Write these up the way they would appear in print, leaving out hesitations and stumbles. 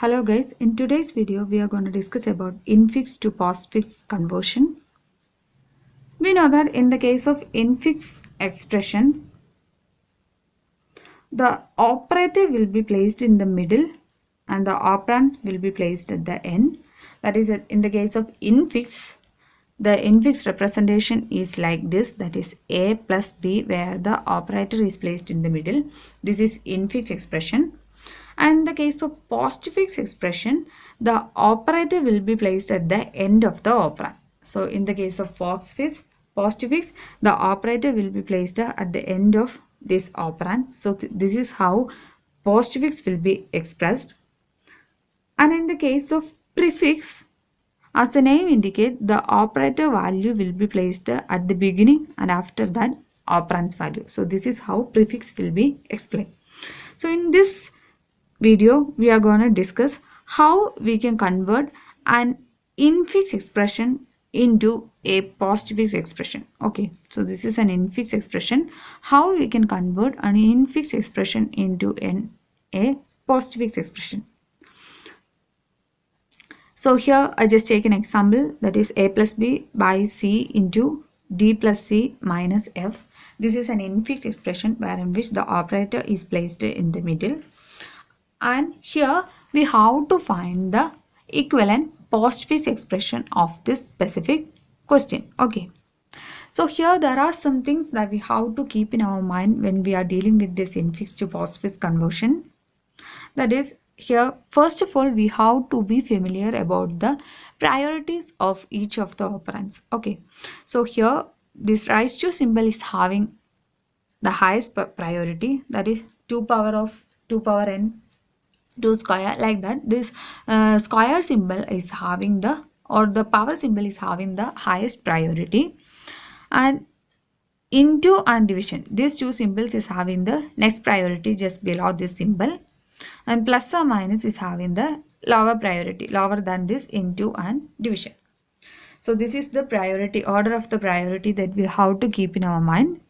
Hello guys, in today's video we are going to discuss about infix to postfix conversion. We know that in the case of infix expression, the operator will be placed in the middle and the operands will be placed at the end. That is, in the case of infix, the infix representation is like this, that is a plus b, where the operator is placed in the middle. This is infix expression. And in the case of postfix expression, the operator will be placed at the end of the operand. So in the case of postfix, the operator will be placed at the end of this operand. So this is how postfix will be expressed. And in the case of prefix, as the name indicates, the operator value will be placed at the beginning and after that operand's value. So this is how prefix will be explained. So in this video, we are going to discuss how we can convert an infix expression into a postfix expression. Okay, so this is an infix expression. How we can convert an infix expression into a postfix expression. So here I just take an example, that is a plus b by c into d plus c minus f. This is an infix expression wherein which the operator is placed in the middle. And here we have to find the equivalent postfix expression of this specific question. Okay, so here there are some things that we have to keep in our mind when we are dealing with this infix to postfix conversion. That is, here first of all we have to be familiar about the priorities of each of the operands. Okay, so here this raised to symbol is having the highest priority, that is 2 power n 2 square, like that. This square symbol is having the, or the power symbol is having the highest priority, and into and division, these two symbols is having the next priority just below this symbol, and plus or minus is having the lower priority, lower than this into and division. So this is the priority order of the priority that we have to keep in our mind.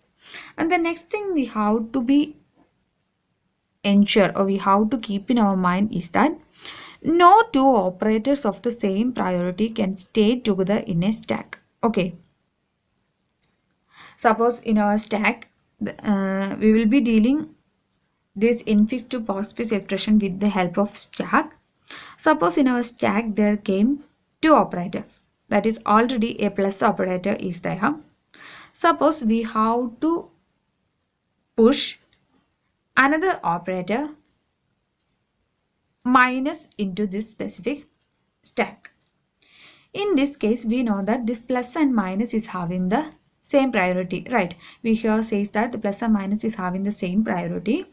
And the next thing we have to be ensure, or we have to keep in our mind, is that no two operators of the same priority can stay together in a stack. Okay, suppose in our stack we will be dealing this infix to postfix expression with the help of stack. Suppose in our stack there came two operators, that is already a plus operator is there. Suppose we have to push another operator minus into this specific stack. In this case, we know that this plus and minus is having the same priority, right? We here says that the plus and minus is having the same priority,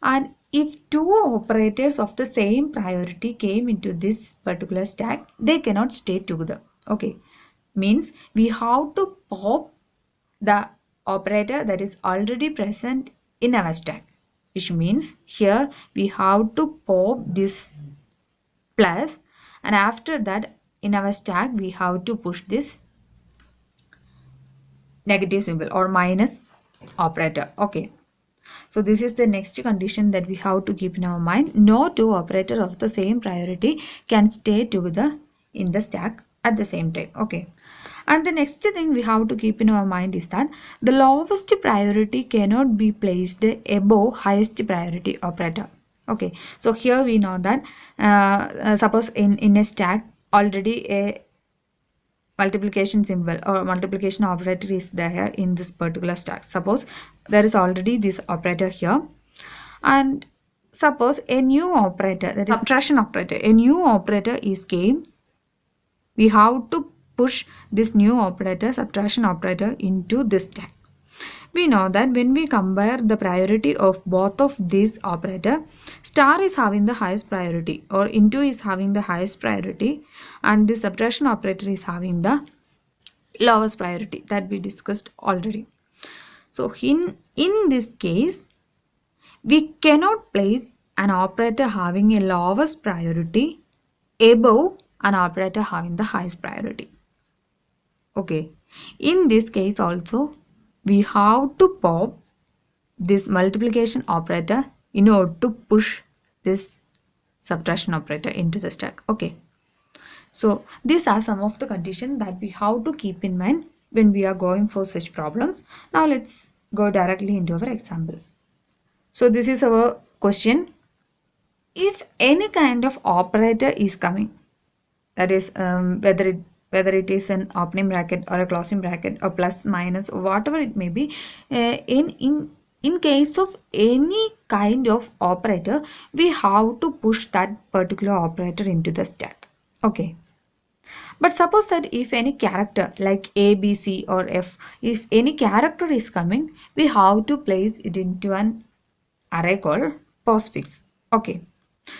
and if two operators of the same priority came into this particular stack, they cannot stay together. Okay, means we have to pop the operator that is already present in our stack, which means here we have to pop this plus, and after that in our stack we have to push this negative symbol or minus operator. Okay, so this is the next condition that we have to keep in our mind. No two operators of the same priority can stay together in the stack at the same time. Okay, and the next thing we have to keep in our mind is that the lowest priority cannot be placed above highest priority operator. Okay, so here we know that suppose in a stack already a multiplication symbol or multiplication operator is there in this particular stack. Suppose there is already this operator here, and suppose a new operator, that is subtraction operator, a new operator is came. We have to push this new operator, subtraction operator, into this stack. We know that when we compare the priority of both of these operator, star is having the highest priority or into is having the highest priority, and the subtraction operator is having the lowest priority that we discussed already. So in this case, we cannot place an operator having a lowest priority above an operator having the highest priority. Okay, in this case also we have to pop this multiplication operator in order to push this subtraction operator into the stack. Okay. So these are some of the conditions that we have to keep in mind when we are going for such problems. Now let's go directly into our example. So this is our question. If any kind of operator is coming, that is whether it is an opening bracket or a closing bracket or plus minus or whatever it may be, in case of any kind of operator, we have to push that particular operator into the stack. Okay. But suppose that if any character like A, B, C or F, if any character is coming, we have to place it into an array called postfix. Okay.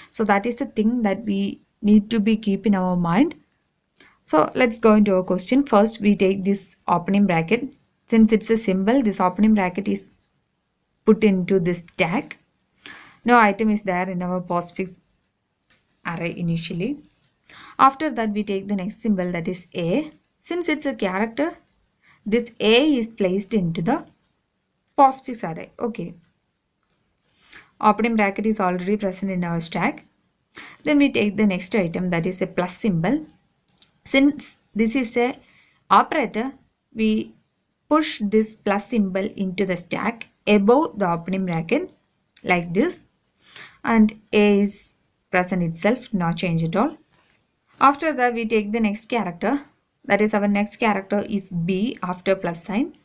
So that is the thing that we need to be keep in our mind. So let's go into our question. First, we take this opening bracket. Since it's a symbol, this opening bracket is put into this stack. No item is there in our postfix array initially. After that, we take the next symbol, that is A. Since it's a character, this A is placed into the postfix array. Okay. Opening bracket is already present in our stack. Then we take the next item, that is a plus symbol. Since this is a operator, we push this plus symbol into the stack above the opening bracket like this, and A is present itself, no change at all. After that, we take the next character, that is our next character is B after plus sign.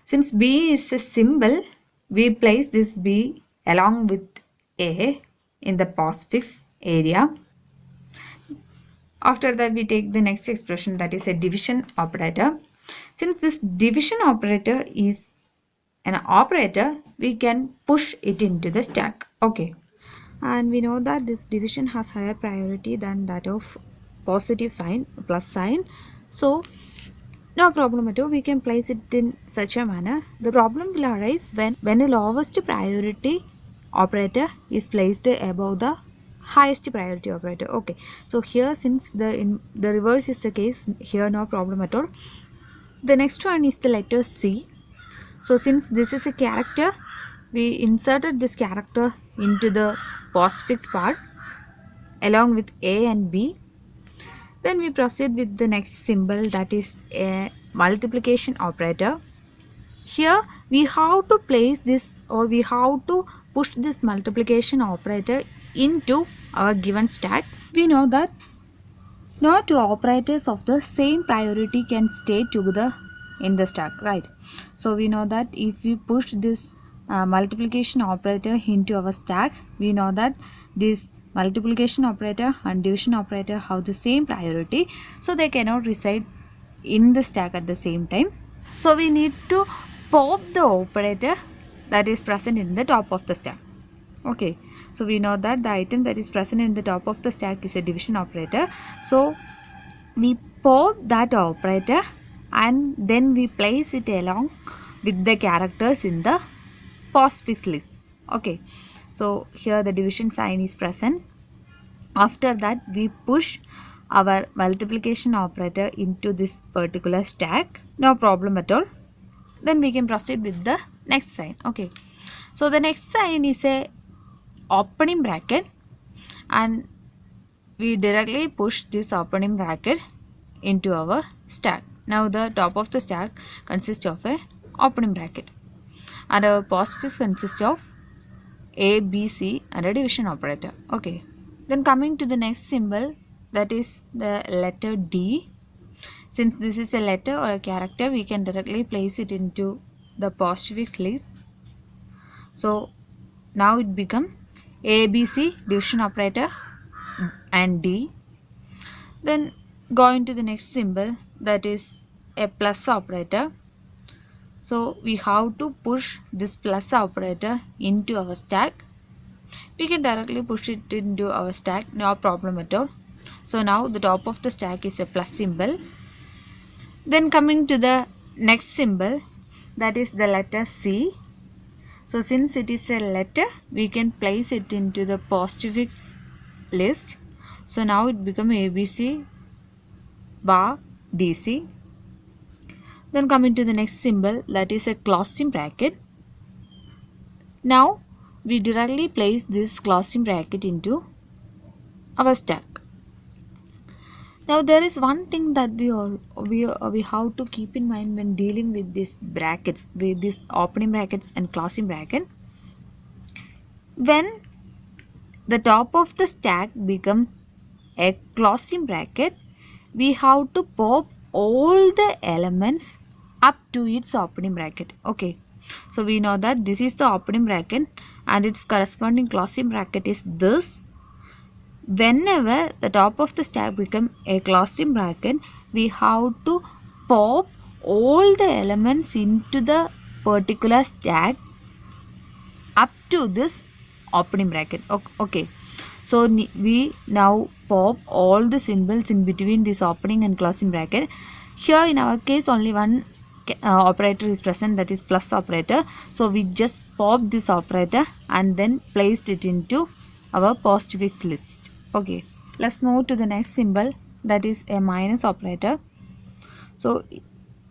Since B is a symbol, we place this B along with A in the postfix area. After that, we take the next expression, that is a division operator. Since this division operator is an operator, we can push it into the stack. Okay. And we know that this division has higher priority than that of positive sign, plus sign. So no problem at all, we can place it in such a manner. The problem will arise when the lowest priority operator is placed above the highest priority operator. Okay, so here since the reverse is the case, here no problem at all. The next one is the letter C. So since this is a character, we inserted this character into the postfix part along with A and B. Then we proceed with the next symbol, that is a multiplication operator. Here we have to place this, or we have to push this multiplication operator into our given stack. We know that no two operators of the same priority can stay together in the stack, right? So we know that if we push this multiplication operator into our stack, we know that this multiplication operator and division operator have the same priority, so they cannot reside in the stack at the same time. So we need to pop the operator that is present in the top of the stack. Okay, so we know that the item that is present in the top of the stack is a division operator. So we pop that operator and then we place it along with the characters in the postfix list. Okay, so here the division sign is present. After that, we push our multiplication operator into this particular stack, no problem at all. Then we can proceed with the next sign. Okay, so the next sign is a opening bracket, and we directly push this opening bracket into our stack. Now the top of the stack consists of a opening bracket, and our postfix consists of A, B, C and a division operator. Okay, then coming to the next symbol, that is the letter D. Since this is a letter or a character, we can directly place it into the postfix list. So now it becomes A, B, C, division operator and D. Then going to the next symbol, that is a plus operator. So we have to push this plus operator into our stack. We can directly push it into our stack, no problem at all. So now the top of the stack is a plus symbol. Then coming to the next symbol, that is the letter C. So since it is a letter, we can place it into the postfix list. So now it becomes ABC bar DC. Then coming to the next symbol, that is a closing bracket. Now we directly place this closing bracket into our stack. Now there is one thing that we have to keep in mind when dealing with these brackets, with these opening brackets and closing bracket. When the top of the stack become a closing bracket, we have to pop all the elements up to its opening bracket. Okay, so we know that this is the opening bracket and its corresponding closing bracket is this. Whenever the top of the stack become a closing bracket, we have to pop all the elements into the particular stack up to this opening bracket. Okay, so we now pop all the symbols in between this opening and closing bracket. Here in our case only one operator is present, that is plus operator. So we just pop this operator and then placed it into our postfix list. Okay, let's move to the next symbol, that is a minus operator. So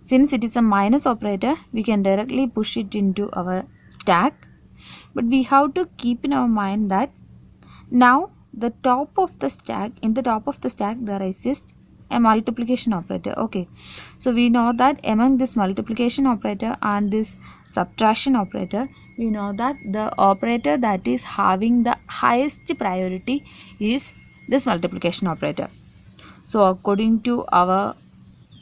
since it is a minus operator, we can directly push it into our stack, but we have to keep in our mind that now the top of the stack, in the top of the stack there exists a multiplication operator. Okay, so we know that among this multiplication operator and this subtraction operator, we know that the operator that is having the highest priority is this multiplication operator. So according to our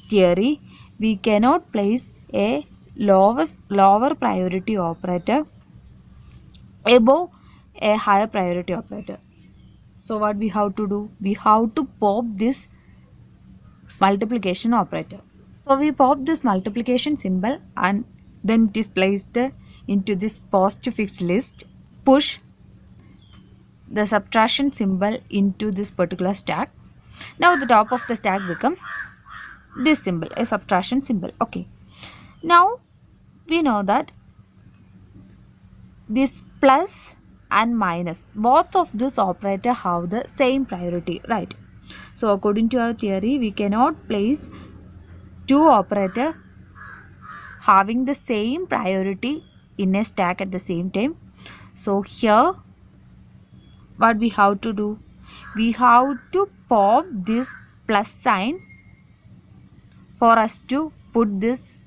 theory, we cannot place a lower priority operator above a higher priority operator. So what we have to do? We have to pop this multiplication operator. So we pop this multiplication symbol and then it is placed into this postfix list. Push the subtraction symbol into this particular stack. Now the top of the stack become this symbol, a subtraction symbol. Okay, now we know that this plus and minus, both of this operator have the same priority, right? So according to our theory, we cannot place two operator having the same priority in a stack at the same time. So here what we have to do? We have to pop this plus sign for us to put this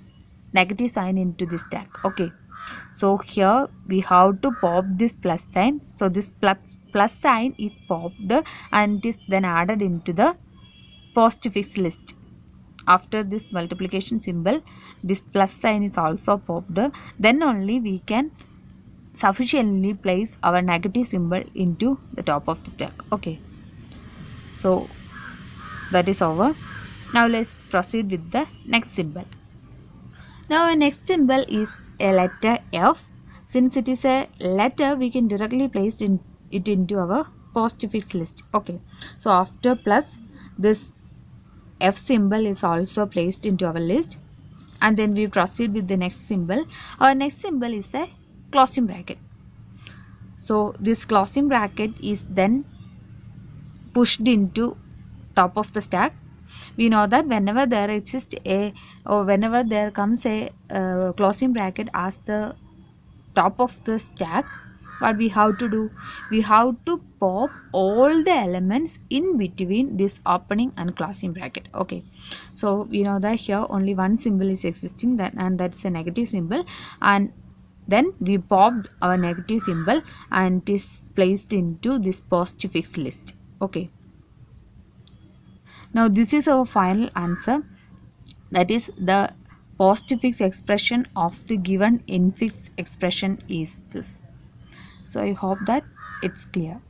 negative sign into the stack. Okay, so here we have to pop this plus sign. So this plus sign is popped and it is then added into the postfix list. After this multiplication symbol, this plus sign is also popped. Then only we can sufficiently place our negative symbol into the top of the stack. Okay, so that is over. Now let's proceed with the next symbol. Now our next symbol is a letter F. Since it is a letter, we can directly place it into our postfix list. Okay, so after plus, this F symbol is also placed into our list, and then we proceed with the next symbol. Our next symbol is a closing bracket. So this closing bracket is then pushed into top of the stack. We know that whenever there exists a, or whenever there comes a closing bracket as the top of the stack, what we have to do? We have to pop all the elements in between this opening and closing bracket. Okay, so we know that here only one symbol is existing, that and that's a negative symbol, and then we popped our negative symbol and it is placed into this postfix list. Okay, now this is our final answer, that is the postfix expression of the given infix expression is this. So I hope that it's clear.